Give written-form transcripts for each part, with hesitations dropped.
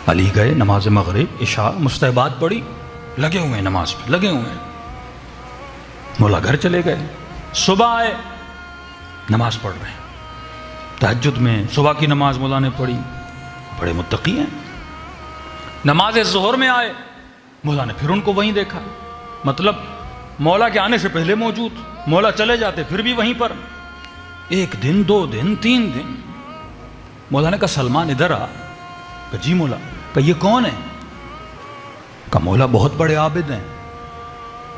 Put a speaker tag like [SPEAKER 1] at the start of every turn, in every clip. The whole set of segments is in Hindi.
[SPEAKER 1] अली गए, नमाज मगरिब इशा मुस्तहबात पढ़ी, लगे हुए हैं नमाज पे, लगे हुए हैं। मौला घर चले गए, सुबह आए, नमाज पढ़ रहे हैं तहज्जुद में। सुबह की नमाज मौला ने पढ़ी, बड़े मुत्तकी हैं। नमाज ज़ोहर में आए, मौला ने फिर उनको वहीं देखा, मतलब मौला के आने से पहले मौजूद। मौला चले जाते फिर भी वहीं पर। एक दिन, 2 दिन, 3 दिन। मौला ने कहा सलमान इधर आ। कहा जी मौला। कहा ये कौन है? कहा मौला बहुत बड़े आबिद हैं,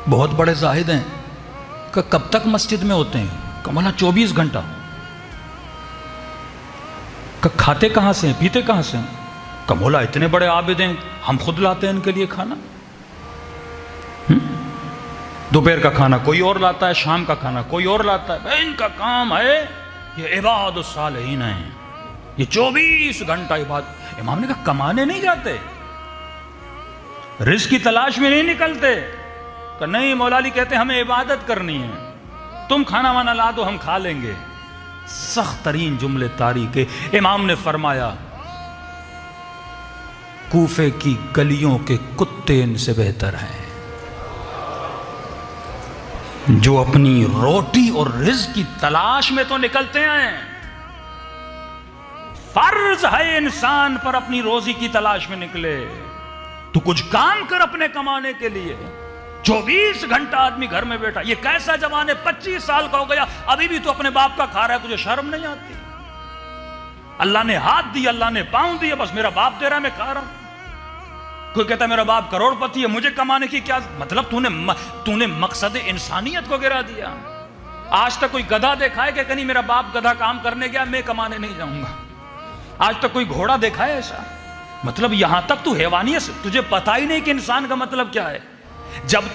[SPEAKER 1] बहुत बड़े जाहिद हैं। कहा कब तक मस्जिद में होते हैं? कहा मौला 24 घंटा। कहा खाते कहां से हैं, पीते कहां से हैं? कहा मौला इतने बड़े आबिद हैं, हम खुद लाते हैं इनके लिए खाना। दोपहर का खाना कोई और लाता है, शाम का खाना कोई और लाता है। भाई इनका काम है, ये इबादुस सालिहीन है, ये 24 घंटा इबादत। इमाम ने कहा कमाने नहीं जाते, रिज़्क़ की तलाश में नहीं निकलते? कहा नहीं मौला अली कहते हमें इबादत करनी है, तुम खाना वाना ला दो हम खा लेंगे। सख्त तरीन जुमले तारी के। इमाम ने फरमाया कूफे की गलियों के कुत्ते इनसे बेहतर हैं, जो अपनी रोटी और रिज़्क़ की तलाश में तो निकलते हैं। फर्ज है इंसान पर अपनी रोजी की तलाश में निकले। तू कुछ काम कर अपने कमाने के लिए। 24 घंटा आदमी घर में बैठा, ये कैसा जमाने, 25 साल का हो गया अभी भी तू अपने बाप का खा रहा है, तुझे शर्म नहीं आती? अल्लाह ने हाथ दिया, अल्लाह ने पांव दिए, बस मेरा बाप दे रहा है मैं खा रहा हूं। कोई कहता है मेरा बाप करोड़पति है, मुझे कमाने की क्या मतलब? तूने मकसद इंसानियत को गिरा दिया। आज तक कोई गधा देखा है कि कहीं मेरा बाप गधा काम करने गया मैं कमाने नहीं जाऊंगा? आज तक कोई घोड़ा देखा है ऐसा? मतलब यहां तक तू हैवानियत, तुझे पता ही नहीं कि इंसान का मतलब क्या है। जब